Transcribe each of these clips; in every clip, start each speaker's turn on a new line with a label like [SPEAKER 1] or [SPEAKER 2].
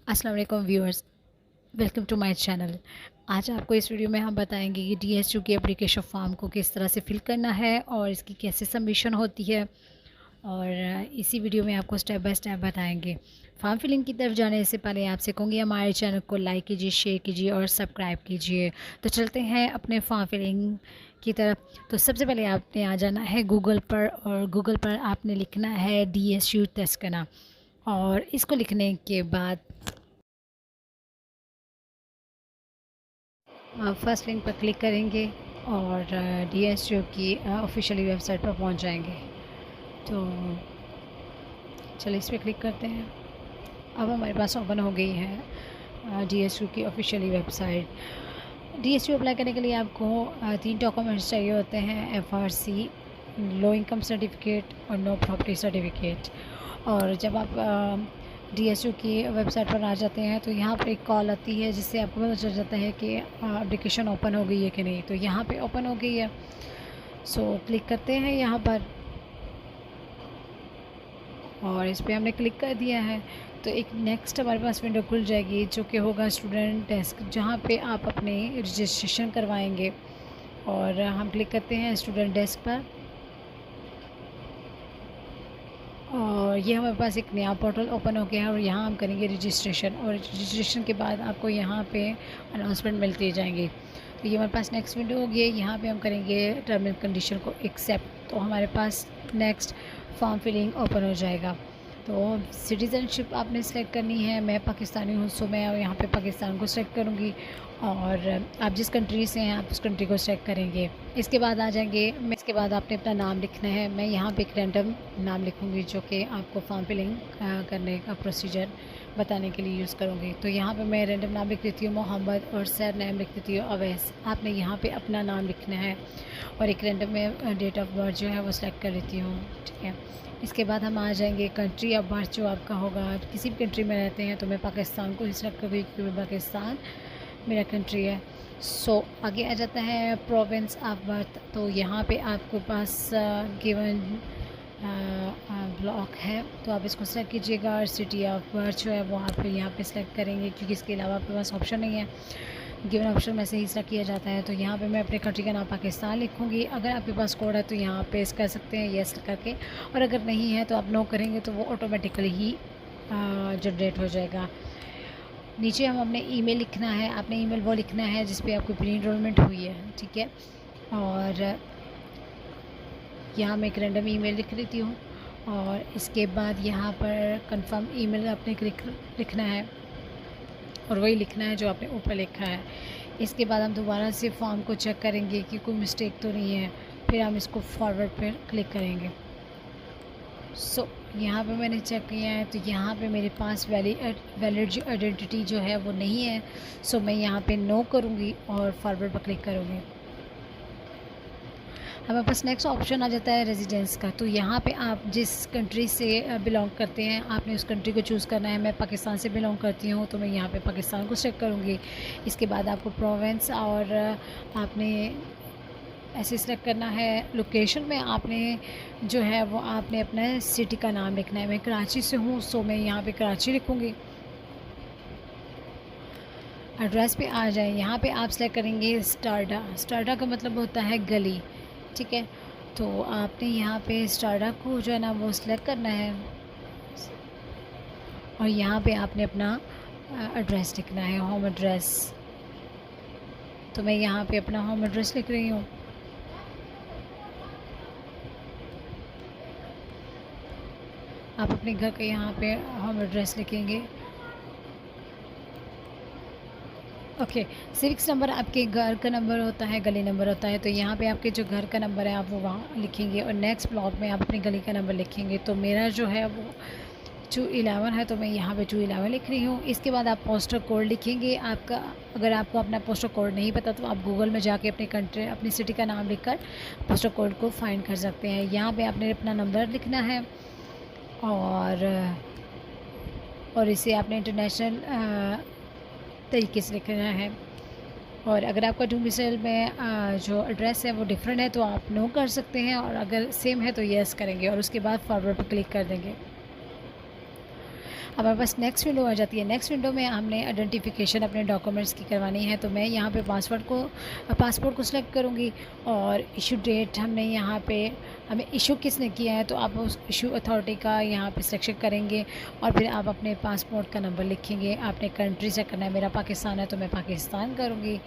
[SPEAKER 1] अस्सलाम वालेकुम viewers, welcome to my channel. आज आपको इस वीडियो में हम बताएंगे कि डीएसयू की एप्लीकेशन फॉर्म को किस तरह से फिल करना है और इसकी कैसे सबमिशन होती है। और इसी वीडियो में आपको स्टेप बाय स्टेप बताएंगे। फॉर्म फिलिंग की तरफ जाने से पहले आपसे कहूँगी हमारे चैनल को लाइक कीजिए, शेयर कीजिए और सब्सक्राइब कीजिए। तो चलते हैं अपने फॉर्म फिलिंग की तरफ। तो सबसे पहले आपने आ जाना है गूगल पर, और गूगल पर आपने लिखना है डीएसयू तेलंगाना। और इसको लिखने के बाद फर्स्ट लिंक पर क्लिक करेंगे और डीएसयू की ऑफिशियली वेबसाइट पर पहुंच जाएंगे। तो चलिए इस पर क्लिक करते हैं। अब हमारे पास ओपन हो गई है डीएसयू की ऑफिशियली वेबसाइट। डीएसयू अप्लाई करने के लिए आपको 3 डॉक्यूमेंट्स चाहिए होते हैं: एफआरसी, लो इनकम सर्टिफिकेट और नो प्रॉपर्टी सर्टिफिकेट। और जब आप डीएसयू की वेबसाइट पर आ जाते हैं तो यहाँ पर एक कॉल आती है जिससे आपको पता चल जाता है कि एप्लीकेशन ओपन हो गई है कि नहीं। तो यहाँ पे ओपन हो गई है, सो क्लिक करते हैं यहाँ पर और इस पर हमने क्लिक कर दिया है। तो एक नेक्स्ट हमारे पास विंडो खुल जाएगी जो कि होगा स्टूडेंट डेस्क, जहाँ पे आप अपने रजिस्ट्रेशन करवाएंगे। और हम क्लिक करते हैं स्टूडेंट डेस्क पर और ये हमारे पास एक नया पोर्टल ओपन हो गया है और यहाँ हम करेंगे रजिस्ट्रेशन। और रजिस्ट्रेशन के बाद आपको यहाँ पे अनाउंसमेंट मिलती जाएंगी। तो ये हमारे पास नेक्स्ट विंडो होगी, यहाँ पे हम करेंगे टर्म एंड कंडीशन को एक्सेप्ट। तो हमारे पास नेक्स्ट फॉर्म फिलिंग ओपन हो जाएगा। तो सिटीज़नशिप आपने सेलेक्ट करनी है। मैं पाकिस्तानी हूँ, सो मैं यहाँ पे पाकिस्तान को सेलेक्ट करूँगी। और आप जिस कंट्री से हैं आप उस कंट्री को सेलेक्ट करेंगे। इसके बाद आ जाएंगे, इसके बाद आपने अपना नाम लिखना है। मैं यहाँ पे एक रैंडम नाम लिखूँगी जो कि आपको फॉर्म फिलिंग करने का प्रोसीजर बताने के लिए यूज़ करूँगी। तो यहाँ पे मैं रैंडम नाम लिख देती हूँ मोहम्मद और सर नेम लिख देती हूँ अवैस। आपने यहाँ पे अपना नाम लिखना है और एक रैंडम में डेट ऑफ बर्थ जो है वो सिलेक्ट कर लेती हूँ, ठीक है। इसके बाद हम आ जाएंगे कंट्री ऑफ बर्थ जो आपका होगा। किसी भी कंट्री में रहते हैं तो मैं पाकिस्तान को ही सिलेक्ट करूँगी क्योंकि पाकिस्तान मेरा कंट्री है। सो आगे आ जाता है प्रोविंस ऑफ बर्थ। तो यहाँ पे आपके पास गिवन ब्लॉक है तो आप इसको सेलेक्ट कीजिएगा। और सिटी ऑफ बर्थ जो है वो आप यहाँ पे सिलेक्ट करेंगे क्योंकि इसके अलावा आपके पास ऑप्शन नहीं है। गिवन ऑप्शन में से ही सिलेक्ट किया जाता है। तो यहाँ पे मैं अपने कंट्री का नाम पाकिस्तान लिखूँगी। अगर आपके पास कोड है तो यहाँ पे इस कर सकते हैं येस करके, और अगर नहीं है तो आप नो करेंगे तो वो ऑटोमेटिकली ही जनरेट हो जाएगा। नीचे हम अपने ईमेल लिखना है। आपने ईमेल वो लिखना है जिस पे आपकी प्री इनरोलमेंट हुई है, ठीक है। और यहाँ मैं एक रैंडम ईमेल लिख लेती हूँ और इसके बाद यहाँ पर कंफर्म ईमेल आपने लिखना है और वही लिखना है जो आपने ऊपर लिखा है। इसके बाद हम दोबारा से फॉर्म को चेक करेंगे कि कोई मिस्टेक तो नहीं है, फिर हम इसको फॉरवर्ड पर क्लिक करेंगे। यहाँ पे मैंने चेक किया है तो यहाँ पे मेरे पास वैलिड जो आइडेंटिटी जो है वो नहीं है। मैं यहाँ पे नो करूँगी और फॉरवर्ड पर क्लिक करूँगी। हमारे पास नेक्स्ट ऑप्शन आ जाता है रेजिडेंस का। तो यहाँ पे आप जिस कंट्री से बिलोंग करते हैं आपने उस कंट्री को चूज़ करना है। मैं पाकिस्तान से बिलोंग करती हूँ तो मैं यहाँ पे पाकिस्तान को सेलेक्ट करूँगी। इसके बाद आपको प्रोविंस और आपने ऐसे सेलेक्ट करना है। लोकेशन में आपने जो है वो आपने अपने सिटी का नाम लिखना है। मैं कराची से हूँ सो मैं यहाँ पे कराची लिखूँगी। एड्रेस पे आ जाए, यहाँ पे आप सेलेक्ट करेंगे स्टारडा। स्टारडा का मतलब होता है गली, ठीक है। तो आपने यहाँ पे स्टारडा को जो है ना वो सिलेक्ट करना है और यहाँ पे आपने अपना एड्रेस लिखना है, होम एड्रेस। तो मैं यहाँ पे अपना होम एड्रेस लिख रही हूँ। आप अपने घर का यहाँ पे होम एड्रेस लिखेंगे। ओके, सिविक्स नंबर आपके घर का नंबर होता है, गली नंबर होता है। तो यहाँ पे आपके जो घर का नंबर है आप वो वहाँ लिखेंगे और नेक्स्ट ब्लॉक में आप अपनी गली का नंबर लिखेंगे। तो मेरा जो है वो 211 है तो मैं यहाँ पे 211 लिख रही हूँ। इसके बाद आप पोस्टल कोड लिखेंगे आपका। अगर आपको अपना पोस्टल कोड नहीं पता तो आप गूगल में जाके अपनी कंट्री अपनी सिटी का नाम लिखकर पोस्टल कोड को फाइंड कर सकते हैं। यहाँ पे आपने अपना नंबर लिखना है और इसे आपने इंटरनेशनल तरीके से लिखना है। और अगर आपका डोमिसाइल में जो एड्रेस है वो डिफरेंट है तो आप नो कर सकते हैं, और अगर सेम है तो येस करेंगे और उसके बाद फॉरवर्ड पर क्लिक कर देंगे। हमारे पास नेक्स्ट विंडो आ जाती है। नेक्स्ट विंडो में हमने आइडेंटिफिकेशन अपने डॉक्यूमेंट्स की करवानी है, तो मैं यहाँ पे पासपोर्ट को सिलेक्ट करूँगी और इशू डेट हमने यहाँ पे हमें इशू किसने किया है तो आप उस इशू अथॉरिटी का यहाँ पे सिलेक्शन करेंगे और फिर आप अपने पासपोर्ट का नंबर लिखेंगे। आपने कंट्री सेलेक्ट करना है, मेरा पाकिस्तान है तो मैं पाकिस्तान करूँगी।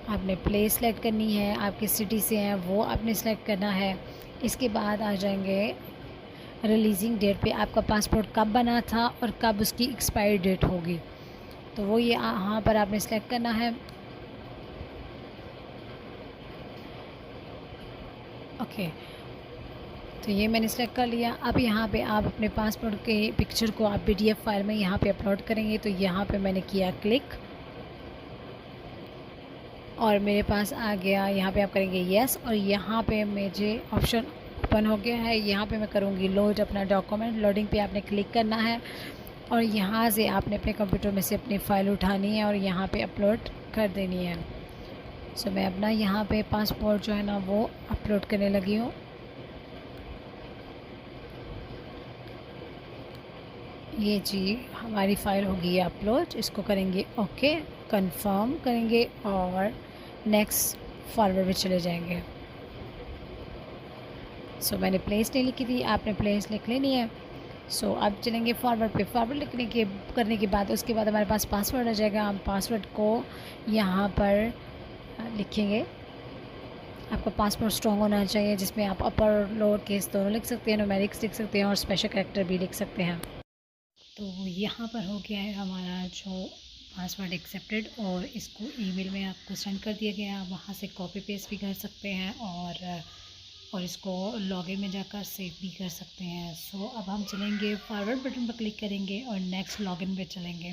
[SPEAKER 1] आपने प्लेस सेलेक्ट करनी है, आप किस सिटी से हैं वो आपने सेलेक्ट करना है। इसके बाद आ जाएंगे रिलीजिंग डेट पे, आपका पासपोर्ट कब बना था और कब उसकी एक्सपायरी डेट होगी, तो वो ये यहाँ पर आपने सेलेक्ट करना है। ओके, तो ये मैंने सेलेक्ट कर लिया। अब यहाँ पे आप अपने पासपोर्ट के पिक्चर को आप PDF फाइल में यहाँ पे अपलोड करेंगे, तो यहाँ पे मैंने किया क्लिक और मेरे पास आ गया। यहाँ पे आप करेंगे यस और यहाँ पे मुझे ऑप्शन ओपन हो गया है। यहाँ पे मैं करूँगी लोड अपना डॉक्यूमेंट। लोडिंग पे आपने क्लिक करना है और यहाँ से आपने अपने कंप्यूटर में से अपनी फ़ाइल उठानी है और यहाँ पे अपलोड कर देनी है। सो मैं अपना यहाँ पे पासपोर्ट जो है ना वो अपलोड करने लगी हूँ। ये जी हमारी फ़ाइल होगी अपलोड, इसको करेंगे ओके, कंफर्म करेंगे और नेक्स्ट फॉरवर्ड में चले जाएंगे। सो मैंने प्लेस नहीं लिखी थी, आपने प्लेस लिख लेनी है। सो अब चलेंगे फॉरवर्ड पे। फॉरवर्ड करने के बाद उसके बाद हमारे पास पासवर्ड आ जाएगा। हम पासवर्ड को यहाँ पर लिखेंगे। आपका पासवर्ड स्ट्रॉन्ग होना चाहिए जिसमें आप अपर लोअर केस दोनों लिख सकते हैं, न्यूमेरिक्स लिख सकते हैं और स्पेशल कैरेक्टर भी लिख सकते हैं। तो यहाँ पर हो गया है हमारा जो पासवर्ड एक्सेप्टेड और इसको ईमेल में आपको सेंड कर दिया गया है। आप वहाँ से कॉपी पेस्ट भी कर सकते हैं और इसको लॉगिन में जाकर सेव भी कर सकते हैं। सो अब हम चलेंगे फॉरवर्ड बटन पर क्लिक करेंगे और नेक्स्ट लॉगिन पे चलेंगे।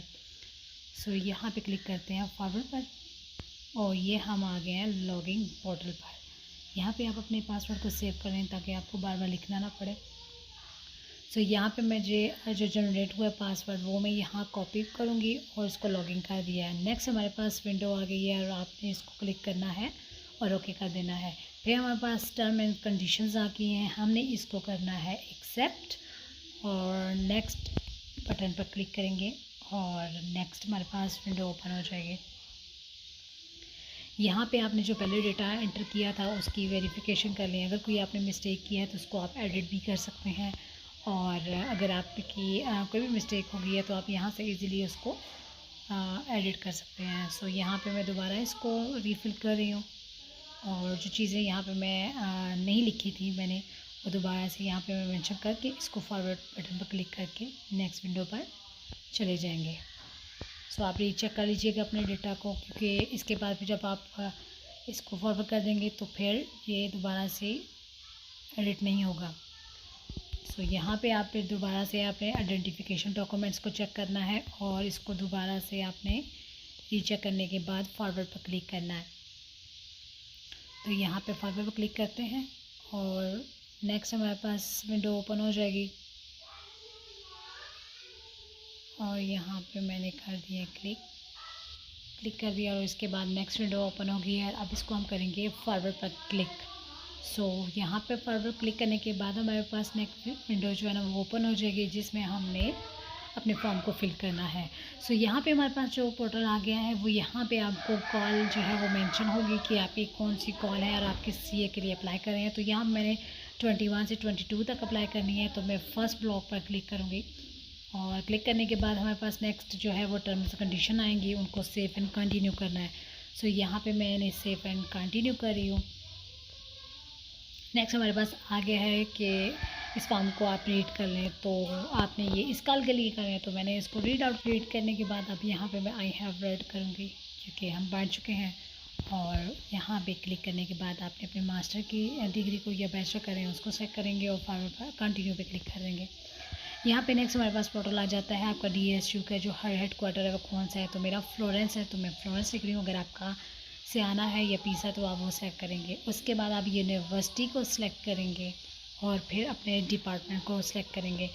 [SPEAKER 1] सो यहाँ पे क्लिक करते हैं फॉरवर्ड पर और ये हम आ गए हैं लॉगिन पोर्टल पर। यहाँ पे आप अपने पासवर्ड को सेव करें ताकि आपको बार बार लिखना ना पड़े। सो यहाँ पे मैं जो जनरेट हुआ है पासवर्ड वो मैं यहाँ कॉपी करूँगी और इसको लॉगिन कर दिया है। नेक्स्ट हमारे पास विंडो आ गई है और आपने इसको क्लिक करना है और ओके कर देना है। फिर हमारे पास टर्म एंड कंडीशंस आ गई हैं, हमने इसको करना है एक्सेप्ट और नेक्स्ट बटन पर क्लिक करेंगे और नेक्स्ट हमारे पास विंडो ओपन हो जाएगी। यहाँ पे आपने जो पहले डेटा एंटर किया था उसकी वेरिफिकेशन कर लें। अगर कोई आपने मिस्टेक किया है तो उसको आप एडिट भी कर सकते हैं और अगर आपकी कोई भी मिस्टेक हो गई है तो आप यहाँ से इजीली उसको एडिट कर सकते हैं। सो यहाँ पे मैं दोबारा इसको रीफ़िल कर रही हूँ और जो चीज़ें यहाँ पे मैं नहीं लिखी थी मैंने वो दोबारा से यहाँ पे मैं मेंशन करके इसको फॉरवर्ड बटन पर क्लिक करके नेक्स्ट विंडो पर चले जाएंगे। सो आप रीचेक कर लीजिएगा अपने डेटा को, क्योंकि इसके बाद फिर जब आप इसको फॉरवर्ड कर देंगे तो फिर ये दोबारा से एडिट नहीं होगा। सो यहाँ पे आप फिर दोबारा से आपने आइडेंटिफिकेशन डॉक्यूमेंट्स को चेक करना है और इसको दोबारा से आपने रीचेक करने के बाद फॉरवर्ड पर क्लिक करना है। तो यहाँ पे फॉरवर्ड पर क्लिक करते हैं और नेक्स्ट हमारे पास विंडो ओपन हो जाएगी और यहाँ पे मैंने कर दिया क्लिक कर दिया और इसके बाद नेक्स्ट विंडो ओपन हो गई है। अब इसको हम करेंगे फॉरवर्ड पर क्लिक। सो यहाँ पे फॉरवर्ड क्लिक करने के बाद हमारे पास नेक्स्ट विंडो जो है ना वो ओपन हो जाएगी जिसमें हमने अपने फॉर्म को फिल करना है। सो यहाँ पे हमारे पास जो पोर्टल आ गया है वो यहाँ पे आपको कॉल जो है वो मेंशन होगी कि आपकी कौन सी कॉल है और आप किस CA के लिए अप्लाई कर रहे हैं। तो यहाँ मैंने 21 से 22 तक अप्लाई करनी है, तो मैं फ़र्स्ट ब्लॉक पर क्लिक करूँगी और क्लिक करने के बाद हमारे पास नेक्स्ट जो है वो टर्म्स एंड कंडीशन आएंगी, उनको सेव एंड कंटिन्यू करना है। सो यहाँ पे मैंने सेव एंड कंटिन्यू कर रही हूँ। नेक्स्ट हमारे पास आ गया है कि इस फॉर्म को आप रीड कर लें, तो आपने ये इस कॉल के लिए करें है, तो मैंने इसको रीड करने के बाद अब यहाँ पे मैं आई हैव रेड करूँगी क्योंकि हम पढ़ चुके हैं। और यहाँ पे क्लिक करने के बाद आपने अपने मास्टर की डिग्री को या बैचलर करें उसको सेलेक्ट करेंगे और फॉरवर्ड पर कंटिन्यू पे क्लिक करेंगे। यहाँ पे नेक्स्ट हमारे पास पोर्टल आ जाता है आपका DSU का जो हेड क्वार्टर है वो कौन सा है, तो मेरा फ्लोरेंस है तो मैं फ्लोरेंस लिख रही हूँ। अगर आपका सियाना है या पीसा तो आप वो सेलेक्ट करेंगे। उसके बाद आप यूनिवर्सिटी को सिलेक्ट करेंगे और फिर अपने डिपार्टमेंट को सिलेक्ट करेंगे।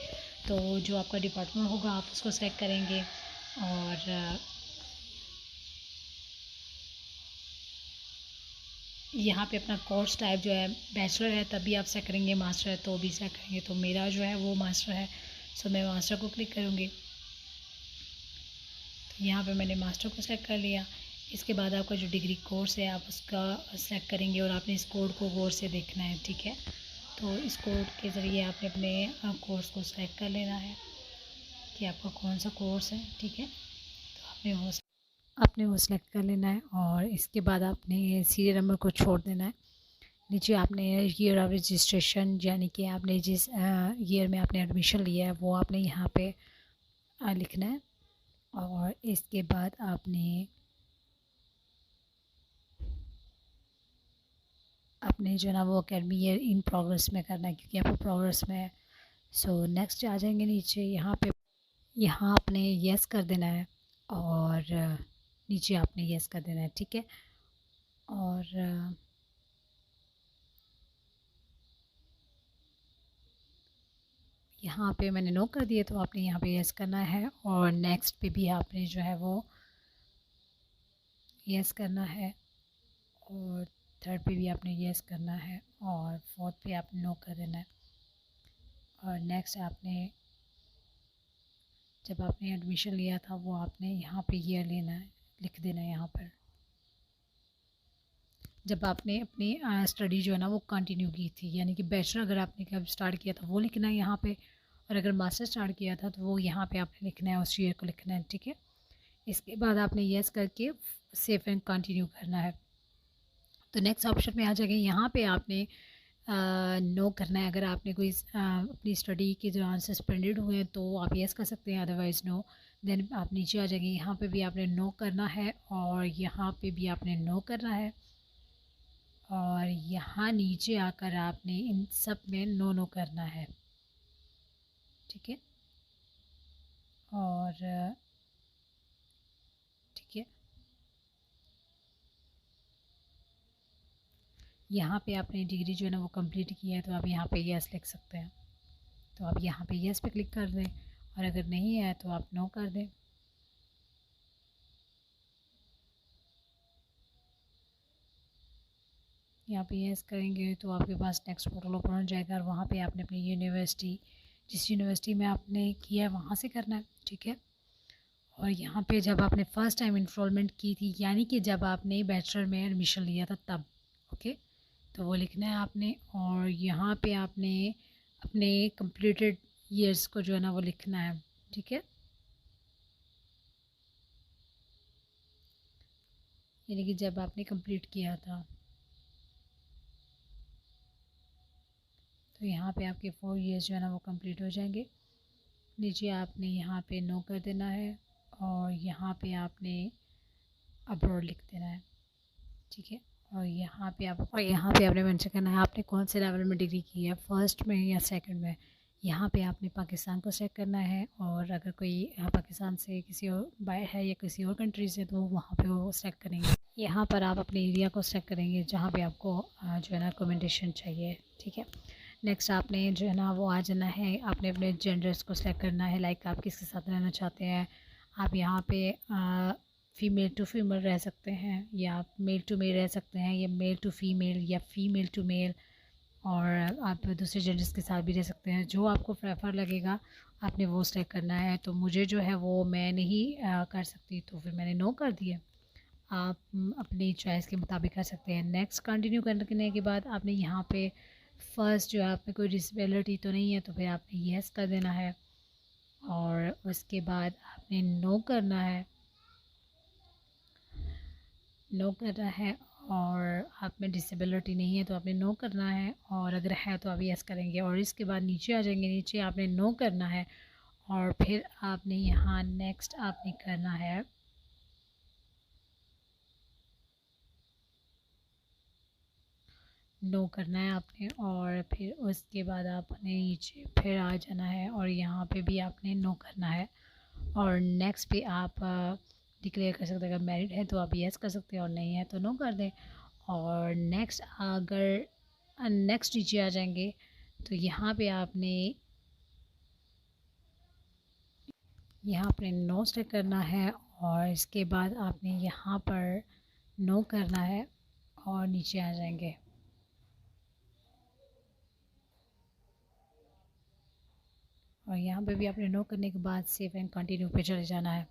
[SPEAKER 1] तो जो आपका डिपार्टमेंट होगा आप उसको सिलेक्ट करेंगे और यहाँ पे अपना कोर्स टाइप जो है बैचलर है तभी आप सेलेक्ट करेंगे, मास्टर है तो भी सेलेक्ट करेंगे। तो मेरा जो है वो मास्टर है, सो मैं मास्टर को क्लिक करूँगी। यहाँ पे मैंने मास्टर को सेलेक्ट कर लिया। इसके बाद आपका जो डिग्री कोर्स है आप उसका सेलेक्ट करेंगे और आपने इस कोड को गौर से देखना है, ठीक है। तो इस कोड के ज़रिए आपने अपने कोर्स को सेलेक्ट कर लेना है कि आपका कौन सा कोर्स है, ठीक है। तो आपने वो सेलेक्ट कर लेना है और इसके बाद आपने सीरियल नंबर को छोड़ देना है। नीचे आपने ईयर ऑफ रजिस्ट्रेशन यानी कि आपने जिस ईयर में आपने एडमिशन लिया है वो आपने यहाँ पे लिखना है। और इसके बाद आपने जो है ना वो अकेडमी ईयर इन प्रोग्रेस में करना है क्योंकि आपको प्रोग्रेस में है। सो नेक्स्ट आ जाएंगे नीचे, यहाँ आपने यस कर देना है और नीचे आपने यस कर देना है, ठीक है। और यहाँ पे मैंने नो कर दिया तो आपने यहाँ पे यस करना है और नेक्स्ट पे भी आपने जो है वो यस करना है और थर्ड पे भी आपने यस करना है और फोर्थ पे आपने नो कर देना है। और नेक्स्ट आपने जब आपने एडमिशन लिया था वो आपने यहाँ पे ईयर लेना है, लिख देना है यहाँ पर। जब आपने अपनी स्टडी जो है ना वो कंटिन्यू की थी यानी कि बैचलर अगर आपने कब स्टार्ट किया था वो लिखना है यहाँ पे, और अगर मास्टर स्टार्ट किया था तो वो यहाँ पे आपने लिखना है, उस ईयर को लिखना है, ठीक है। इसके बाद आपने यस करके सेव एंड कंटिन्यू करना है। तो नेक्स्ट ऑप्शन में आ जाएगा, यहाँ पे आपने नो करना है। अगर आपने कोई अपनी स्टडी के दौरान सस्पेंडेड हुए हैं तो आप यस कर सकते हैं, अदरवाइज़ नो। देन आप नीचे आ जाएंगे, यहाँ पे भी आपने नो करना है और यहाँ पे भी आपने नो करना है और यहाँ नीचे आकर आपने इन सब में नो नो करना है, ठीक है। और ठीक है, यहाँ पे आपने डिग्री जो है ना वो कंप्लीट किया है तो आप यहाँ पे यस लिख सकते हैं। तो आप यहाँ पे यस पे क्लिक कर दें और अगर नहीं है तो आप नो कर दें। यहाँ पे यस करेंगे तो आपके पास नेक्स्ट पोर्टल ओपन हो जाएगा और वहाँ पे आपने अपनी यूनिवर्सिटी, जिस यूनिवर्सिटी में आपने किया है वहाँ से करना है, ठीक है। और यहाँ पे जब आपने फ़र्स्ट टाइम इनरोलमेंट की थी यानी कि जब आपने बैचलर में एडमिशन लिया था तब, ओके, तो वो लिखना है आपने। और यहाँ पे आपने अपने कंप्लीटेड ईयर्स को जो है ना वो लिखना है, ठीक है। यानी कि जब आपने कंप्लीट किया था तो यहाँ पे आपके 4 ईयर्स जो है ना वो कंप्लीट हो जाएंगे। नीचे आपने यहाँ पे नो कर देना है और यहाँ पे आपने अब्रॉड लिख देना है, ठीक है। और यहाँ पे आपने मेंशन करना है आपने कौन से लेवल में डिग्री की है, फर्स्ट में या सेकंड में। यहाँ पे आपने पाकिस्तान को सेलेक्ट करना है और अगर कोई पाकिस्तान से किसी और बाहर है या किसी और कंट्री से तो वहाँ पे वो सेलेक्ट करेंगे। यहाँ पर आप अपने एरिया को सेलेक्ट करेंगे जहाँ पे आपको जो है ना अकोमोडेशन चाहिए, ठीक है। नेक्स्ट आपने जो है ना वो आ जाना है, आपने अपने जेंडर्स को सेलेक्ट करना है, लाइक आप किसके साथ रहना चाहते हैं। आप यहाँ पे फ़ीमेल टू फीमेल रह सकते हैं या आप मेल टू मेल रह सकते हैं या मेल टू फ़ीमेल या फ़ीमेल टू मेल, और आप दूसरे जेंडर्स के साथ भी रह सकते हैं, जो आपको प्रेफर लगेगा आपने वो सेलेक्ट करना है। तो मुझे जो है वो मैं नहीं कर सकती तो फिर मैंने नो कर दिया। आप अपनी चॉइस के मुताबिक कर सकते हैं। नेक्स्ट कंटिन्यू करने के बाद आपने यहाँ पे फर्स्ट जो है आप में कोई डिसेबिलिटी तो नहीं है तो फिर आपने येस कर देना है और उसके बाद आपने नो करना है, और आप में डिसेबिलिटी नहीं है तो आपने नो करना है और अगर है तो आप येस करेंगे और इसके बाद नीचे आ जाएंगे। नीचे आपने नो करना है और फिर आपने यहाँ नेक्स्ट आपने करना है नो करना है आपने, और फिर उसके बाद आपने नीचे फिर आ जाना है और यहाँ पे भी आपने नो करना है। और नेक्स्ट पे आप डिक्लेयर कर सकते हैं, अगर मैरिड है तो आप येस कर सकते हैं और नहीं है तो नो कर दें। और नेक्स्ट अगर नेक्स्ट नीचे आ जाएंगे तो यहाँ पे नो सेलेक्ट करना है और इसके बाद आपने यहाँ पर नो करना है और नीचे आ जाएंगे। और यहाँ पे भी आपने नो करने के बाद सेव एंड कंटिन्यू पे चले जाना है।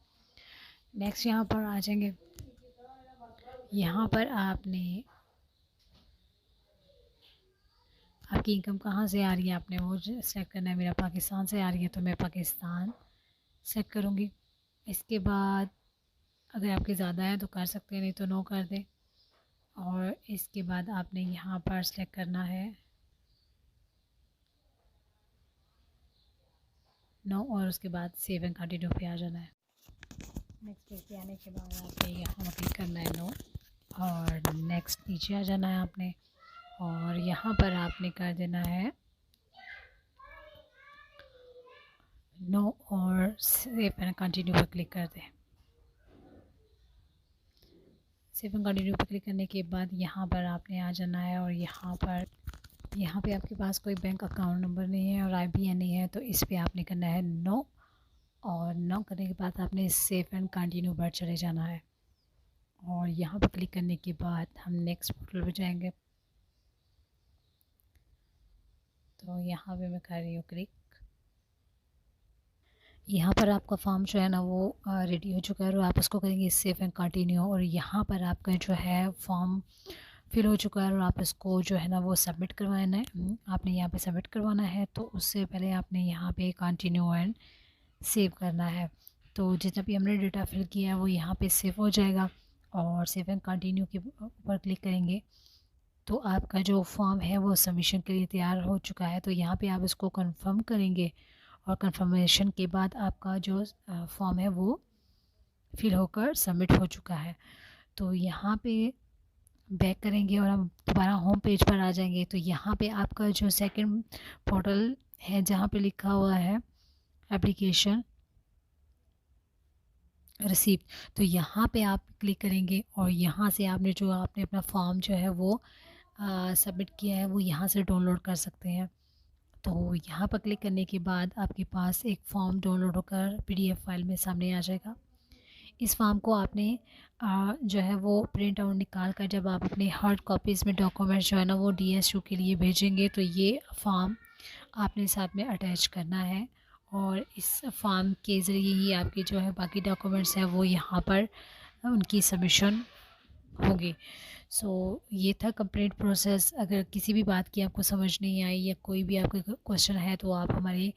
[SPEAKER 1] नेक्स्ट यहाँ पर आ जाएंगे। यहाँ पर आपने आपकी इनकम कहाँ से आ रही है आपने वो सेलेक्ट करना है। मेरा पाकिस्तान से आ रही है तो मैं पाकिस्तान सेलेक्ट करूँगी। इसके बाद अगर आपके ज़्यादा है तो कर सकते हैं, नहीं तो नो कर दें। और इसके बाद आपने यहाँ पर सेलेक्ट करना है नो, और उसके बाद सेव एंड कंटिन्यू पे आ जाना है। नेक्स्ट पेज पे आने के बाद आपने यहाँ क्लिक करना है नो, और नेक्स्ट नीचे आ जाना है आपने, और यहाँ पर आपने कर देना है नो और सेव एंड कंटिन्यू पर क्लिक कर दें। सेव एंड कंटिन्यू पर क्लिक करने के बाद यहाँ पर आपने आ जाना है, और यहाँ पे आपके पास कोई बैंक अकाउंट नंबर नहीं है और IBAN नहीं है तो इस पे आपने करना है नो, और नो करने के बाद आपने सेव एंड कंटिन्यू पर चले जाना है। और यहाँ पर क्लिक करने के बाद हम नेक्स्ट पोर्टल पर जाएंगे। तो यहाँ पे मैं कर रही हूँ क्लिक। यहाँ पर आपका फॉर्म जो है ना वो रेडी हो चुका है और आप उसको करेंगे सेव एंड कंटिन्यू, और यहाँ पर आपका जो है फॉर्म फिल हो चुका है और आप इसको जो है ना वो सबमिट करवाना है। आपने यहाँ पे सबमिट करवाना है, तो उससे पहले आपने यहाँ पे कंटिन्यू एंड सेव करना है। तो जितना भी हमने डेटा फिल किया है वो यहाँ पे सेव हो जाएगा, और सेव एंड कंटिन्यू के ऊपर क्लिक करेंगे तो आपका जो फॉर्म है वो सबमिशन के लिए तैयार हो चुका है। तो यहाँ पे आप इसको कंफर्म करेंगे, और कंफर्मेशन के बाद आपका जो फॉर्म है वो फिल होकर सबमिट हो चुका है। तो यहाँ पे बैक करेंगे और हम दोबारा होम पेज पर आ जाएंगे। तो यहाँ पे आपका जो सेकंड पोर्टल है जहाँ पे लिखा हुआ है एप्लीकेशन रिसीप्ट, तो यहाँ पे आप क्लिक करेंगे और यहाँ से आपने अपना फॉर्म जो है वो सबमिट किया है वो यहाँ से डाउनलोड कर सकते हैं। तो यहाँ पर क्लिक करने के बाद आपके पास एक फॉर्म डाउनलोड होकर PDF फाइल में सामने आ जाएगा। इस फॉर्म को आपने जो है वो प्रिंट आउट निकाल कर जब आप अपने हार्ड कॉपीज़ में डॉक्यूमेंट्स जो है ना वो DSU के लिए भेजेंगे तो ये फॉर्म आपने साथ में अटैच करना है, और इस फॉर्म के ज़रिए ही आपके जो है बाकी डॉक्यूमेंट्स हैं वो यहाँ पर उनकी सबमिशन होगी। सो ये था कंप्लीट प्रोसेस। अगर किसी भी बात की आपको समझ नहीं आई या कोई भी आपका क्वेश्चन है तो आप हमारे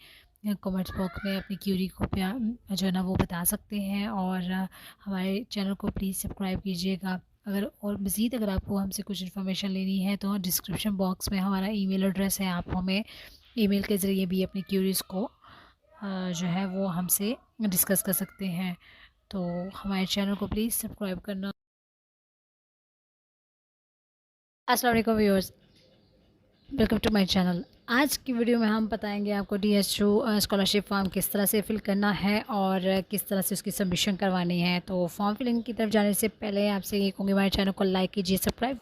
[SPEAKER 1] कमेंट्स बॉक्स में अपनी क्यूरी को जो है ना वो बता सकते हैं, और हमारे चैनल को प्लीज़ सब्सक्राइब कीजिएगा। और मज़ीद अगर आपको हमसे कुछ इन्फॉर्मेशन लेनी है तो डिस्क्रिप्शन बॉक्स में हमारा ईमेल एड्रेस है, आप हमें ईमेल के ज़रिए भी अपनी क्यूरीज़ को जो है वो हमसे डिस्कस कर सकते हैं। तो हमारे चैनल को प्लीज़ सब्सक्राइब करना। अस्सलाम वालेकुम viewers, welcome to my channel. आज की वीडियो में हम बताएंगे आपको DSU स्कॉलरशिप फॉर्म किस तरह से फ़िल करना है और किस तरह से उसकी सबमिशन करवानी है। तो फॉर्म फिलिंग की तरफ जाने से पहले आपसे ये कहूँगी हमारे चैनल को लाइक कीजिए, सब्सक्राइब।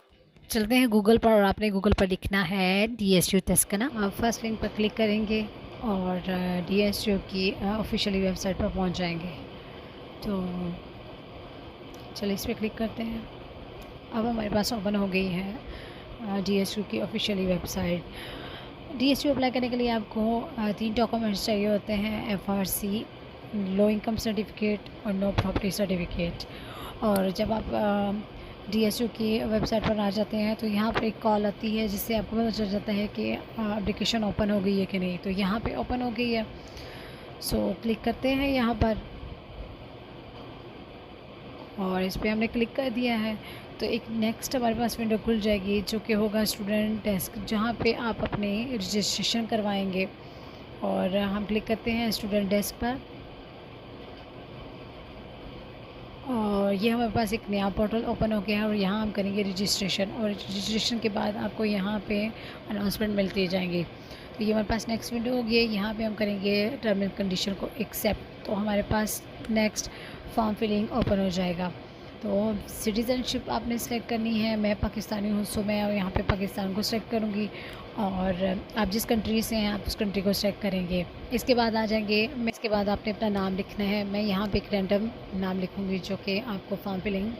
[SPEAKER 1] चलते हैं गूगल पर, और आपने गूगल पर लिखना है DSU तेलंगाना। आप फर्स्ट लिंक पर क्लिक करेंगे और DSU की ऑफिशियली वेबसाइट पर पहुँच जाएंगे। तो चलिए इस पर क्लिक करते हैं। अब हमारे पास ओपन हो गई है DSU की ऑफिशियली वेबसाइट। DSU अप्लाई करने के लिए आपको 3 डॉक्यूमेंट्स चाहिए होते हैं, FRC, लो इनकम सर्टिफिकेट और नो प्रॉपर्टी सर्टिफिकेट। और जब आप DSU की वेबसाइट पर आ जाते हैं तो यहाँ पर एक कॉल आती है जिससे आपको पता चल जाता है कि एप्लीकेशन ओपन हो गई है कि नहीं। तो यहाँ पे ओपन हो गई है, सो क्लिक करते हैं यहाँ पर, और इस पर हमने क्लिक कर दिया है। तो एक नेक्स्ट हमारे पास विंडो खुल जाएगी जो कि होगा स्टूडेंट डेस्क, जहाँ पे आप अपने रजिस्ट्रेशन करवाएंगे। और हम क्लिक करते हैं स्टूडेंट डेस्क पर, और ये हमारे पास एक नया पोर्टल ओपन हो गया है और यहाँ हम करेंगे रजिस्ट्रेशन, और रजिस्ट्रेशन के बाद आपको यहाँ पे अनाउंसमेंट मिलती जाएंगी। तो ये हमारे पास नेक्स्ट विंडो होगी, यहाँ पे हम करेंगे टर्म एंड कंडीशन को एक्सेप्ट। तो हमारे पास नेक्स्ट फॉर्म फिलिंग ओपन हो जाएगा। तो सिटीज़नशिप आपने सेलेक्ट करनी है। मैं पाकिस्तानी हूँ, सो मैं यहाँ पे पाकिस्तान को सेलेक्ट करूँगी, और आप जिस कंट्री से हैं आप उस कंट्री को सेलेक्ट करेंगे। इसके बाद आ जाएंगे, इसके बाद आपने अपना नाम लिखना है। मैं यहाँ पे एक रैंडम नाम लिखूँगी जो कि आपको फॉर्म फिलिंग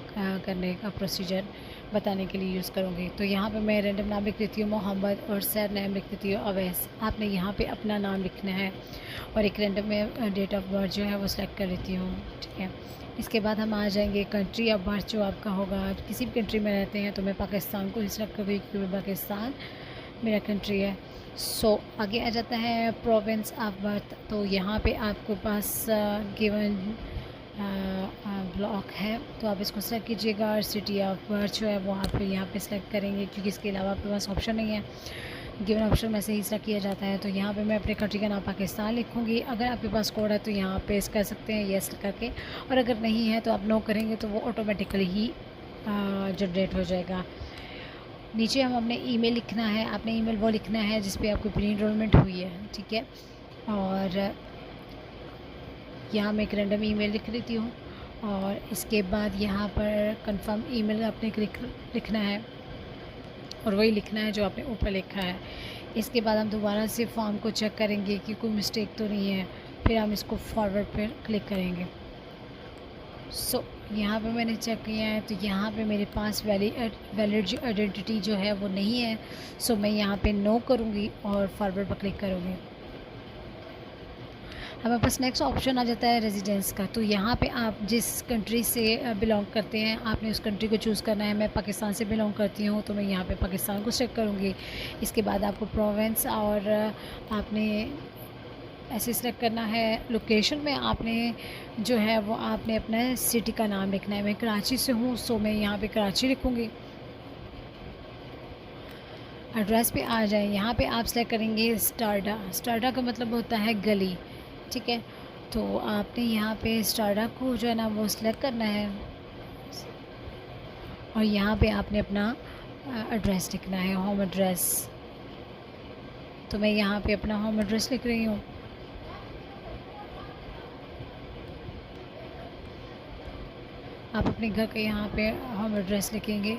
[SPEAKER 1] करने का प्रोसीजर बताने के लिए यूज़ करूँगी। तो यहाँ पे मैं रैंडम नाम लिख देती हूँ मोहम्मद और सर नेम लिख देती हूँ अवैस। आपने यहाँ पे अपना नाम लिखना है और एक रैंडम में डेट ऑफ बर्थ जो है वो सिलेक्ट कर लेती हूँ, ठीक है। इसके बाद हम आ जाएंगे कंट्री ऑफ बर्थ जो आपका होगा। किसी भी कंट्री में रहते हैं तो मैं पाकिस्तान को ही सिलेक्ट करूँगी क्योंकि पाकिस्तान मेरा कंट्री है। सो आगे आ जाता है प्रोविंस ऑफ बर्थ। तो यहाँ पे आपके पास गिवन ब्लॉक है तो आप इसको सेलेक्ट कीजिएगा और सिटी ऑफ बर्थ जो है वो आप यहाँ पे सेलेक्ट करेंगे क्योंकि इसके अलावा आपके पास ऑप्शन नहीं है। गिवन ऑप्शन में से ही सेलेक्ट किया जाता है। तो यहाँ पे मैं अपने कंट्री का नाम पाकिस्तान लिखूँगी। अगर आपके पास कोड है तो यहाँ पे कर सकते हैं येस करके, और अगर नहीं है तो आप नो करेंगे तो वो ऑटोमेटिकली ही जनरेट हो जाएगा। नीचे हम अपने ईमेल लिखना है। आपने ईमेल वो लिखना है जिस पे आपको प्री एनरोलमेंट हुई है, ठीक है। और यहाँ मैं एक रैंडम ईमेल लिख देती हूँ और इसके बाद यहाँ पर कंफर्म ईमेल आपने लिखना है और वही लिखना है जो आपने ऊपर लिखा है। इसके बाद हम दोबारा से फॉर्म को चेक करेंगे कि कोई मिस्टेक तो नहीं है, फिर हम इसको फॉरवर्ड पर क्लिक करेंगे। सो यहाँ पे मैंने चेक किया है तो यहाँ पे मेरे पास वैलिड जो आइडेंटिटी जो है वो नहीं है। सो मैं यहाँ पे नो करूँगी और फॉरवर्ड पर क्लिक करूँगी। हमारे पास नेक्स्ट ऑप्शन आ जाता है रेजिडेंस का। तो यहाँ पे आप जिस कंट्री से बिलोंग करते हैं आपने उस कंट्री को चूज़ करना है। मैं पाकिस्तान से बिलोंग करती हूँ तो मैं यहाँ पे पाकिस्तान को सेलेक्ट करूँगी। इसके बाद आपको प्रोविंस और आपने ऐसे सेलेक्ट करना है। लोकेशन में आपने जो है वो आपने अपने सिटी का नाम लिखना है। मैं कराची से हूँ सो मैं यहाँ पे कराची लिखूँगी। एड्रेस पे आ जाए, यहाँ पे आप सेलेक्ट करेंगे स्टारडा। स्टारडा का मतलब होता है गली, ठीक है। तो आपने यहाँ पे स्टारडा को जो है ना वो सिलेक्ट करना है और यहाँ पे आपने अपना एड्रेस लिखना है, होम एड्रेस। तो मैं यहाँ पे अपना होम एड्रेस लिख रही हूँ। आप अपने घर के यहाँ पे होम एड्रेस लिखेंगे।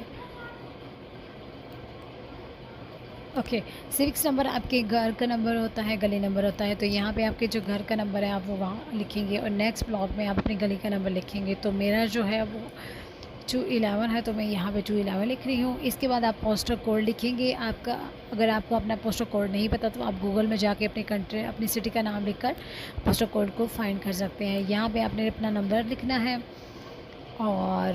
[SPEAKER 1] ओके, सिविक्स नंबर आपके घर का नंबर होता है, गली नंबर होता है। तो यहाँ पे आपके जो घर का नंबर है आप वो वहाँ लिखेंगे और नेक्स्ट ब्लॉक में आप अपनी गली का नंबर लिखेंगे। तो मेरा जो है वो 211 है तो मैं यहाँ पे 211 लिख रही हूँ। इसके बाद आप पोस्टल कोड लिखेंगे आपका। अगर आपको अपना पोस्टल कोड नहीं पता तो आप गूगल में जाके अपनी कंट्री अपनी सिटी का नाम लिखकर पोस्टल कोड को फाइंड कर सकते हैं। यहाँ पे आपने अपना नंबर लिखना है और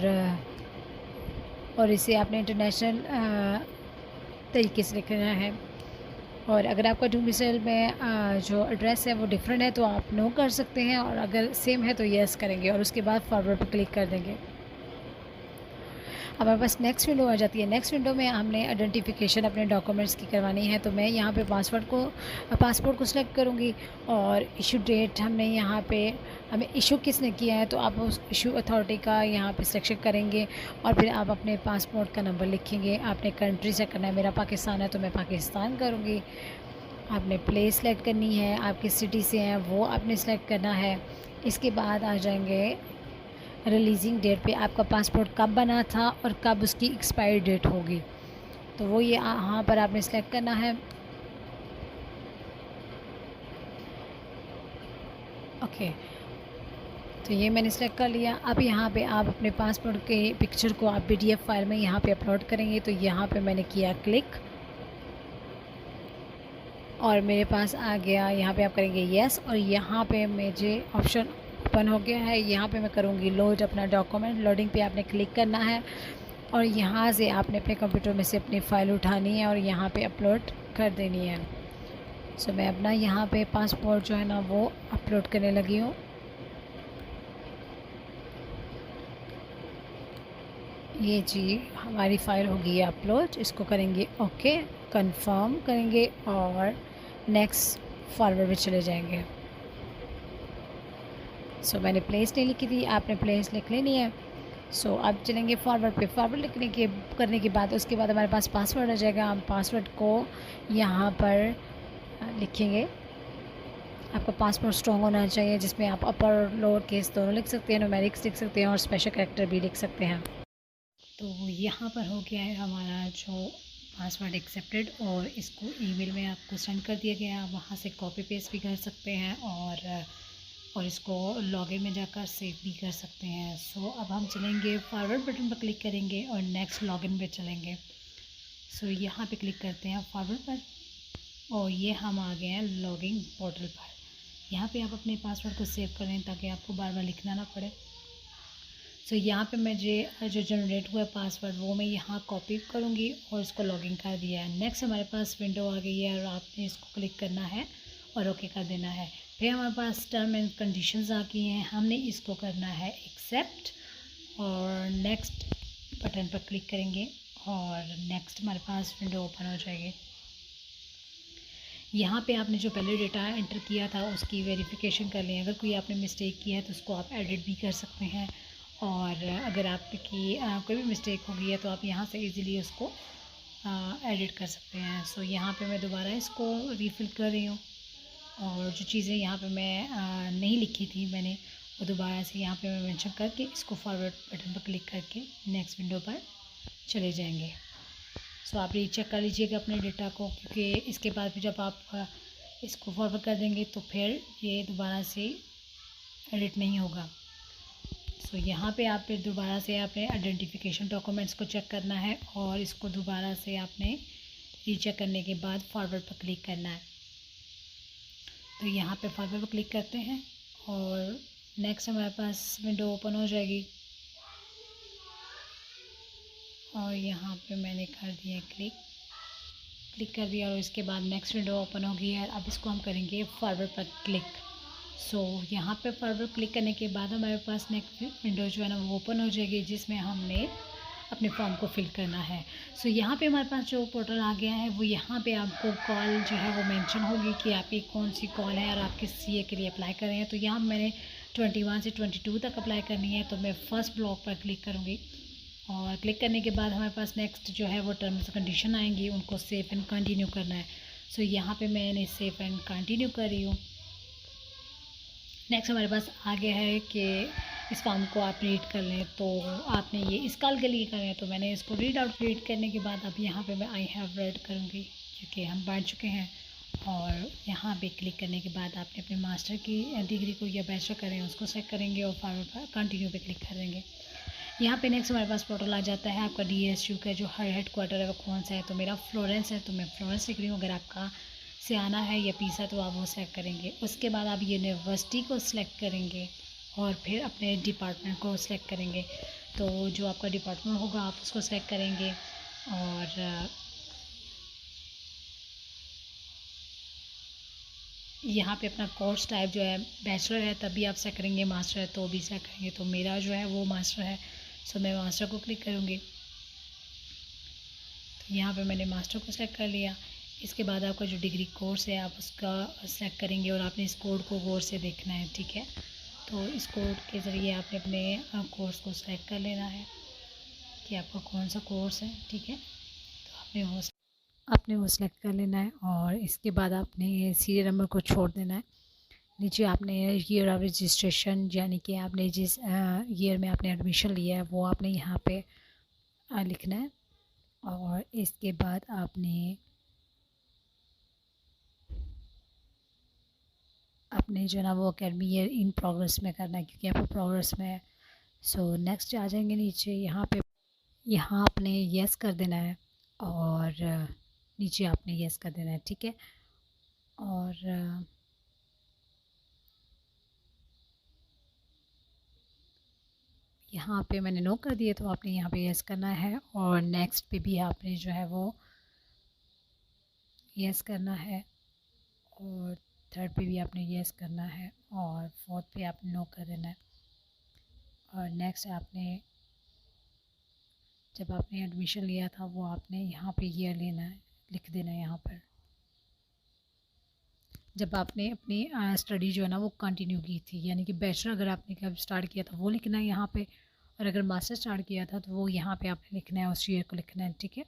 [SPEAKER 1] इसे आपने इंटरनेशनल तरीके से लिखना है। और अगर आपका डोमिसाइल में जो एड्रेस है वो डिफरेंट है तो आप नो कर सकते हैं, और अगर सेम है तो येस करेंगे और उसके बाद फॉरवर्ड पर क्लिक कर देंगे। अब हमारे पास नेक्स्ट विंडो आ जाती है। नेक्स्ट विंडो में हमने आइडेंटिफिकेशन अपने डॉक्यूमेंट्स की करवानी है। तो मैं यहाँ पे पासपोर्ट को सिलेक्ट करूँगी और इशू डेट हमने यहाँ पे हमें इशू किसने किया है तो आप उस इशू अथॉरिटी का यहाँ पे सिलेक्शन करेंगे और फिर आप अपने पासपोर्ट का नंबर लिखेंगे। आपने कंट्री से करना है, मेरा पाकिस्तान है तो मैं पाकिस्तान करूँगी। आपने प्लेस सेलेक्ट करनी है, आपकी सिटी से हैं वो आपने सेलेक्ट करना है। इसके बाद आ जाएंगे रिलीजिंग डेट पे, आपका पासपोर्ट कब बना था और कब उसकी एक्सपायरी डेट होगी। तो वो ये यहाँ पर आपने सेलेक्ट करना है। ओके, तो ये मैंने सेलेक्ट कर लिया। अब यहाँ पे आप अपने पासपोर्ट के पिक्चर को आप PDF फाइल में यहाँ पे अपलोड करेंगे। तो यहाँ पे मैंने किया क्लिक और मेरे पास आ गया। यहाँ पे आप करेंगे येस और यहाँ पे मुझे ऑप्शन ओपन हो गया है। यहाँ पे मैं करूँगी लोड अपना डॉक्यूमेंट। लोडिंग पे आपने क्लिक करना है और यहाँ से आपने अपने कंप्यूटर में से अपनी फ़ाइल उठानी है और यहाँ पे अपलोड कर देनी है। सो मैं अपना यहाँ पे पासपोर्ट जो है ना वो अपलोड करने लगी हूँ। ये जी हमारी फ़ाइल होगी अपलोड। इसको करेंगे ओके, कंफर्म करेंगे और नेक्स्ट फॉरवर्ड में चले जाएंगे। सो मैंने प्लेस नहीं लिखी थी, आपने प्लेस लिख लेनी है। सो अब चलेंगे फॉरवर्ड पे। फॉरवर्ड करने के बाद उसके बाद हमारे पास पासवर्ड आ जाएगा। हम पासवर्ड को यहाँ पर लिखेंगे। आपका पासवर्ड स्ट्रॉन्ग होना चाहिए जिसमें आप अपर लोअर केस दोनों लिख सकते हैं, न्यूमेरिक्स लिख सकते हैं और स्पेशल कैरेक्टर भी लिख सकते हैं। तो यहाँ पर हो गया है हमारा जो पासवर्ड एक्सेप्टेड, और इसको ईमेल में आपको सेंड कर दिया गया है। आप वहाँ से कॉपी पेस्ट भी कर सकते हैं और इसको लॉगिन में जाकर सेव भी कर सकते हैं। सो अब हम चलेंगे फॉरवर्ड बटन पर क्लिक करेंगे और नेक्स्ट लॉगिन पे चलेंगे। सो यहाँ पे क्लिक करते हैं फॉरवर्ड पर और ये हम आ गए हैं लॉगिन पोर्टल पर। यहाँ पे आप अपने पासवर्ड को सेव करें ताकि आपको बार बार लिखना ना पड़े। सो यहाँ पे मुझे जो जनरेट हुआ है पासवर्ड वो मैं यहाँ कॉपी करूँगी और इसको लॉगिन कर दिया है। नेक्स्ट हमारे पास विंडो आ गई है और आपने इसको क्लिक करना है और ओके कर देना है। फिर हमारे पास टर्म एंड कंडीशंस आ गई हैं, हमने इसको करना है एक्सेप्ट और नेक्स्ट बटन पर क्लिक करेंगे और नेक्स्ट हमारे पास विंडो ओपन हो जाएगी। यहाँ पे आपने जो पहले डेटा एंटर किया था उसकी वेरिफिकेशन कर लें। अगर कोई आपने मिस्टेक किया है तो उसको आप एडिट भी कर सकते हैं, और अगर आपकी कोई भी मिस्टेक हो गई है तो आप यहाँ से इजीली उसको एडिट कर सकते हैं। सो यहाँ पे मैं दोबारा इसको रीफिल कर रही हूँ और जो चीज़ें यहाँ पे मैं नहीं लिखी थी मैंने वो दोबारा से यहाँ पे मैं मेंशन करके इसको फॉरवर्ड बटन पर क्लिक करके नेक्स्ट विंडो पर चले जाएंगे। सो आप रीचेक कर लीजिएगा अपने डेटा को, क्योंकि इसके बाद भी जब आप इसको फॉरवर्ड कर देंगे तो फिर ये दोबारा से एडिट नहीं होगा। सो यहाँ पे आप फिर दोबारा से आपने आइडेंटिफिकेशन डॉक्यूमेंट्स को चेक करना है और इसको दोबारा से आपने रीचेक करने के बाद फॉरवर्ड पर क्लिक करना है। तो यहाँ पे फॉरवर्ड पर क्लिक करते हैं और नेक्स्ट हमारे पास विंडो ओपन हो जाएगी और यहाँ पे मैंने कर दिया क्लिक कर दिया और इसके बाद नेक्स्ट विंडो ओपन हो गई है। अब इसको हम करेंगे फॉरवर्ड पर क्लिक। सो यहाँ पे फॉरवर्ड क्लिक करने के बाद हमारे पास नेक्स्ट विंडो जो है ना वो ओपन हो जाएगी, जिसमें हमने अपने फॉर्म को फिल करना है। सो यहाँ पे हमारे पास जो पोर्टल आ गया है वो यहाँ पे आपको कॉल जो है वो मेंशन होगी कि आपकी कौन सी कॉल है और आप किस सीए के लिए अप्लाई कर रहे हैं। तो यहाँ मैंने 21 से 22 तक अप्लाई करनी है, तो मैं फ़र्स्ट ब्लॉक पर क्लिक करूँगी और क्लिक करने के बाद हमारे पास नेक्स्ट जो है वो टर्म्स कंडीशन आएंगी, उनको सेव एंड कंटिन्यू करना है। सो यहाँ पे मैंने सेव एंड कंटिन्यू कर रही हूँ। नेक्स्ट हमारे पास आ गया है कि इस फॉर्म को आप रीड कर लें, तो आपने ये इस कॉल के लिए करें, तो मैंने इसको रीड आउट रीड करने के बाद अब यहाँ पे मैं आई हैव रेड करूँगी क्योंकि हम बांट चुके हैं। और यहाँ पे क्लिक करने के बाद आपने अपने मास्टर की डिग्री को या बैचलर करें उसको सेलेक्ट करेंगे और फॉरवर्ड पर कंटिन्यू पे क्लिक कर देंगे। यहाँ पे नेक्स्ट हमारे पास पोर्टल आ जाता है आपका DSU का जो हेड क्वार्टर है वो कौन सा है। तो मेरा फ्लोरेंस है तो मैं फ्लोरेंस लिख रही हूँ। अगर आपका सियाना है या पीसा तो आप वो सेलेक्ट करेंगे। उसके बाद आप यूनिवर्सिटी को सिलेक्ट करेंगे और फिर अपने डिपार्टमेंट को सिलेक्ट करेंगे। तो जो आपका डिपार्टमेंट होगा आप उसको सिलेक्ट करेंगे और यहाँ पे अपना कोर्स टाइप जो है बैचलर है तभी आप सेलेक्ट करेंगे, मास्टर है तो भी सेलेक्ट करेंगे। तो मेरा जो है वो मास्टर है, सो मैं मास्टर को क्लिक करूँगी। तो यहाँ पे मैंने मास्टर को सेलेक्ट कर लिया। इसके बाद आपका जो डिग्री कोर्स है आप उसका सेलेक्ट करेंगे और आपने इस कोड को गौर से देखना है, ठीक है। तो इस कोड के ज़रिए आपने अपने कोर्स को सेलेक्ट कर लेना है कि आपका कौन सा कोर्स है, ठीक है। तो आपने वो सेलेक्ट कर लेना है और इसके बाद आपने सीरियल नंबर को छोड़ देना है। नीचे आपने ईयर ऑफ रजिस्ट्रेशन यानी कि आपने जिस ईयर में आपने एडमिशन लिया है वो आपने यहाँ पे लिखना है और इसके बाद आपने अपने जो ना वो अकेडमी ईयर इन प्रोग्रेस में करना है क्योंकि आपको प्रोग्रेस में है। सो नेक्स्ट आ जाएंगे नीचे, यहाँ आपने येस कर देना है और नीचे आपने येस कर देना है, ठीक है। और यहाँ पे मैंने नो कर दिया तो आपने यहाँ पे येस करना है और नेक्स्ट पे भी आपने जो है वो येस करना है और थर्ड पे भी आपने येस करना है और फोर्थ पे आपने नो कर देना है। और नेक्स्ट आपने जब आपने एडमिशन लिया था वो आपने यहाँ पे ईयर लेना है, लिख देना है यहाँ पर। जब आपने अपनी स्टडी जो है ना वो कंटिन्यू की थी यानी कि बैचलर अगर आपने कब स्टार्ट किया था वो लिखना है यहाँ पे, और अगर मास्टर स्टार्ट किया था तो वो यहाँ पे आपने लिखना है, उस ईयर को लिखना है, ठीक है।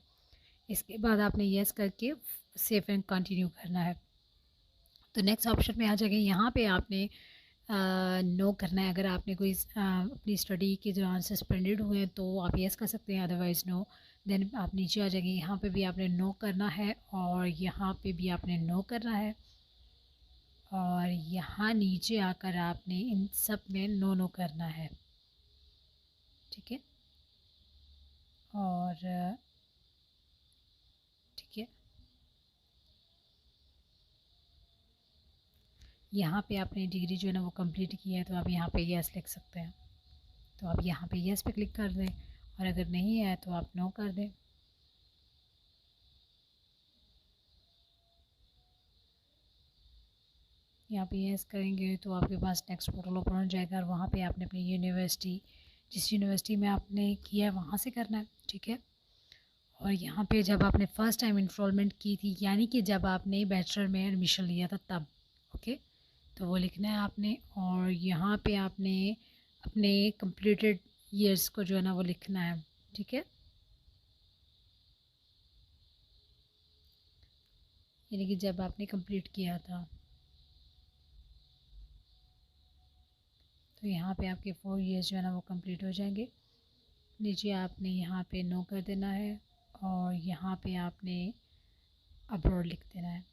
[SPEAKER 1] इसके बाद आपने येस करके सेव एंड कंटिन्यू करना है। तो नेक्स्ट ऑप्शन में आ जाएगा, यहाँ पे आपने नो करना है। अगर आपने कोई अपनी स्टडी के दौरान सस्पेंडेड हुए हैं तो आप येस कर सकते हैं, अदरवाइज़ नो। देन आप नीचे आ जाएंगे, यहाँ पे भी आपने नो करना है और यहाँ पे भी आपने नो करना है और यहाँ नीचे आकर आपने इन सब में नो नो करना है, ठीक है। और ठीक है, यहाँ पे आपने डिग्री जो है ना वो कंप्लीट किया है तो आप यहाँ पे यस लिख सकते हैं, तो आप यहाँ पे यस पे क्लिक कर दें और अगर नहीं है तो आप नो कर दें। यहाँ पे यस करेंगे तो आपके पास नेक्स्ट पोर्टल ओपन हो जाएगा और वहाँ पे आपने अपनी यूनिवर्सिटी, जिस यूनिवर्सिटी में आपने किया है वहाँ से करना है, ठीक है। और यहाँ पे जब आपने फ़र्स्ट टाइम इनरोलमेंट की थी, यानी कि जब आपने बैचलर में एडमिशन लिया था तब, ओके, तो वो लिखना है आपने। और यहाँ पे आपने अपने कंप्लीटेड ईयर्स को जो है ना वो लिखना है, ठीक है। यानी कि जब आपने कंप्लीट किया था, तो यहाँ पे आपके 4 ईयर्स जो है ना वो कंप्लीट हो जाएंगे। नीचे आपने यहाँ पे नो कर देना है और यहाँ पे आपने अब्रॉड लिख देना है,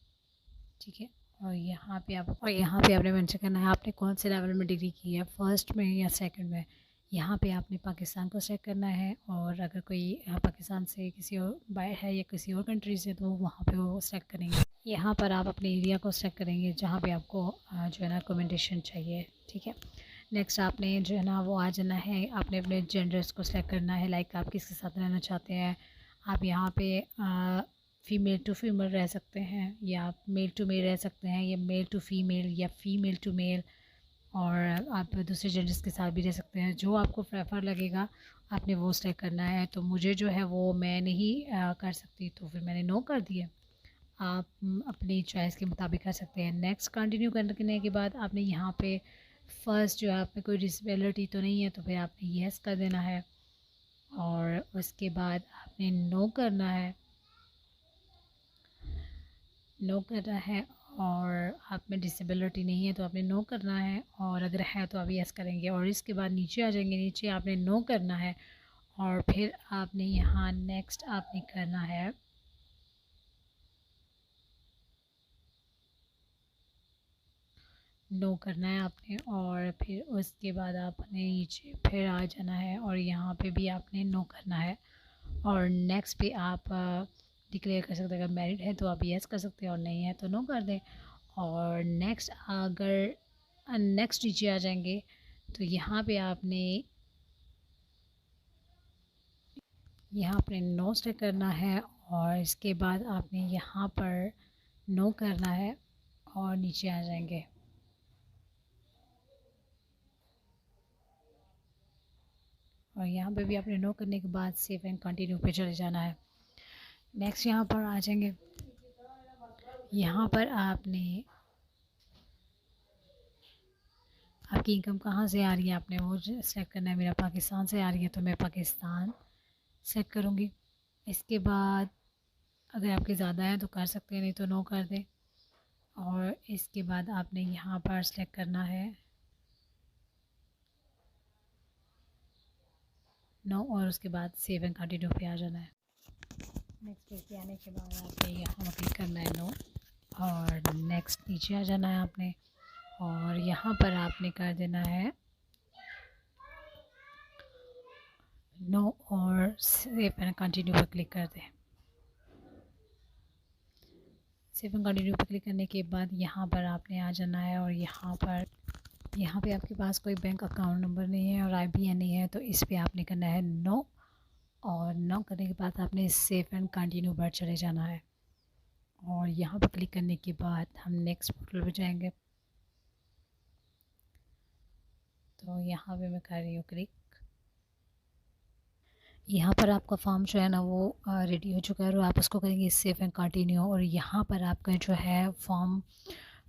[SPEAKER 1] ठीक है। और यहाँ पे आपने मेंशन करना है आपने कौन से लेवल में डिग्री की है, फर्स्ट में या सेकंड में। यहाँ पे आपने पाकिस्तान को सेलेक्ट करना है और अगर कोई पाकिस्तान से किसी और बाहर है या किसी और कंट्री से तो वहाँ पे वो सेलेक्ट करेंगे। यहाँ पर आप अपने एरिया को सेलेक्ट करेंगे जहाँ पे आपको जो है ना अकोमोडेशन चाहिए, ठीक है। नेक्स्ट आपने जो है ना वो आ जाना है, आपने अपने जेंडर्स को सेलेक्ट करना है, लाइक आप किसके साथ रहना चाहते हैं। आप यहाँ पे फ़ीमेल टू फीमेल रह सकते हैं या आप मेल टू मेल रह सकते हैं या मेल टू फ़ीमेल या फ़ीमेल टू मेल, और आप दूसरे जेंडर्स के साथ भी रह सकते हैं। जो आपको प्रेफर लगेगा आपने वो सेलेक्ट करना है। तो मुझे जो है वो मैं नहीं कर सकती तो फिर मैंने नो कर दिया। आप अपनी चॉइस के मुताबिक कर सकते हैं। नेक्स्ट कंटिन्यू करने के बाद आपने यहाँ पे फ़र्स्ट जो है आप में कोई डिसेबिलिटी तो नहीं है तो फिर आपने येस कर देना है और उसके बाद आपने नो करना है, नो करना है। और आप में डिसेबिलिटी नहीं है तो आपने नो करना है और अगर है तो आप यस करेंगे और इसके बाद नीचे आ जाएंगे, नीचे आपने नो करना है और फिर आपने यहाँ नेक्स्ट आपने करना है नो करना है आपने और फिर उसके बाद आपने नीचे फिर आ जाना है और यहाँ पे भी आपने नो करना है और नेक्स्ट पे आप डिक्लेयर कर सकते हैं। अगर मैरिड है तो आप यस कर सकते हैं और नहीं है तो नो कर दें। और नेक्स्ट अगर नेक्स्ट नीचे आ जाएंगे तो यहाँ पे आपने नो सेलेक्ट करना है और इसके बाद आपने यहाँ पर नो करना है और नीचे आ जाएंगे। और यहाँ पे भी आपने नो करने के बाद सेव एंड कंटिन्यू पे चले जाना है। नेक्स्ट यहाँ पर आ जाएंगे, यहाँ पर आपने आपकी इनकम कहाँ से आ रही है आपने वो सेलेक्ट करना है। मेरा पाकिस्तान से आ रही है तो मैं पाकिस्तान सेलेक्ट करूँगी। इसके बाद अगर आपके ज़्यादा है तो कर सकते हैं, नहीं तो नो कर दें। और इसके बाद आपने यहाँ पर सेलेक्ट करना है नो और उसके बाद सेव एंड कंटिन्यू पे आ जाना है। नेक्स्ट पेज पे आने के बाद आपने यहाँ क्लिक करना है नो और नेक्स्ट नीचे आ जाना है आपने और यहाँ पर आपने कर देना है नो और सेव एंड कंटिन्यू पर क्लिक कर दें। सेव एंड कंटिन्यू पर क्लिक करने के बाद यहाँ पर आपने आ जाना है और यहाँ पे आपके पास कोई बैंक अकाउंट नंबर नहीं है और IBN नहीं है तो इस पे आपने करना है नो और नो करने के बाद आपने सेव एंड कंटिन्यू पर चले जाना है और यहाँ पर क्लिक करने के बाद हम नेक्स्ट पोर्टल पर जाएंगे। तो यहाँ पे मैं कर रही हूँ क्लिक। यहाँ पर आपका फॉर्म जो है ना वो रेडी हो चुका है और आप उसको करेंगे सेव एंड कंटिन्यू और यहाँ पर आपका जो है फॉर्म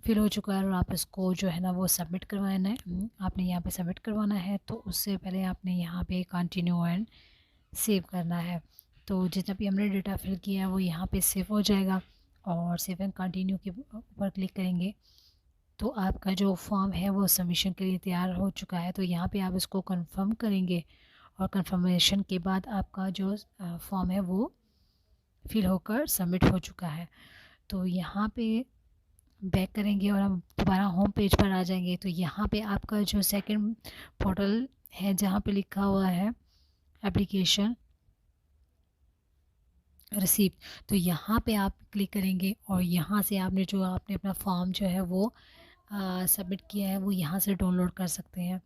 [SPEAKER 1] फिल हो चुका है और आप इसको जो है ना वो सबमिट करवाना है। आपने यहाँ पे सबमिट करवाना है तो उससे पहले आपने यहाँ पे कंटिन्यू एंड सेव करना है। तो जितना भी हमने डेटा फिल किया है वो यहाँ पे सेव हो जाएगा और सेव एंड कंटिन्यू के ऊपर क्लिक करेंगे तो आपका जो फॉर्म है वो सबमिशन के लिए तैयार हो चुका है। तो यहाँ पे आप इसको कंफर्म करेंगे और कंफर्मेशन के बाद आपका जो फॉर्म है वो फिल होकर सबमिट हो चुका है। तो यहाँ पे बैक करेंगे और हम दोबारा होम पेज पर आ जाएंगे। तो यहाँ पे आपका जो सेकंड पोर्टल है जहाँ पे लिखा हुआ है एप्लीकेशन रिसीप्ट, तो यहाँ पे आप क्लिक करेंगे और यहाँ से आपने अपना फॉर्म जो है वो सबमिट किया है वो यहाँ से डाउनलोड कर सकते हैं।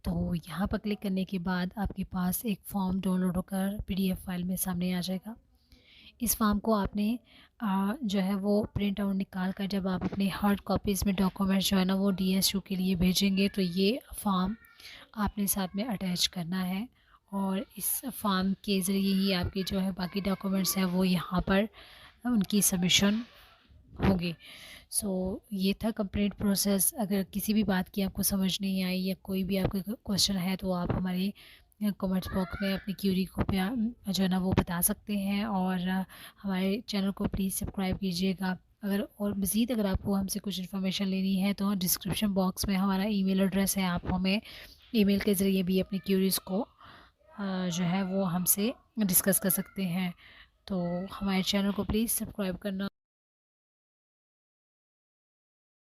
[SPEAKER 1] तो यहाँ पर क्लिक करने के बाद आपके पास एक फॉर्म डाउनलोड होकर पीडीएफ फाइल में सामने आ जाएगा। इस फॉर्म को आपने जो है वो प्रिंट आउट निकाल कर जब आप अपनी हार्ड कॉपीज़ में डॉक्यूमेंट्स जो है ना वो डीएसयू के लिए भेजेंगे तो ये फॉर्म आपने साथ में अटैच करना है और इस फॉर्म के ज़रिए ही आपके जो है बाकी डॉक्यूमेंट्स हैं वो यहाँ पर उनकी सबमिशन होगी। सो ये था कंप्लीट प्रोसेस। अगर किसी भी बात की आपको समझ नहीं आई या कोई भी आपका क्वेश्चन है तो आप हमारे कमेंट्स बॉक्स में अपनी क्यूरी को जो है ना वो बता सकते हैं और हमारे चैनल को प्लीज़ सब्सक्राइब कीजिएगा। और मज़ीद अगर आपको हमसे कुछ इन्फॉर्मेशन लेनी है तो डिस्क्रिप्शन बॉक्स में हमारा ईमेल एड्रेस है, आप हमें ईमेल के ज़रिए भी अपनी क्यूरीज़ को जो है वो हमसे डिस्कस कर सकते हैं। तो हमारे चैनल को प्लीज़ सब्सक्राइब करना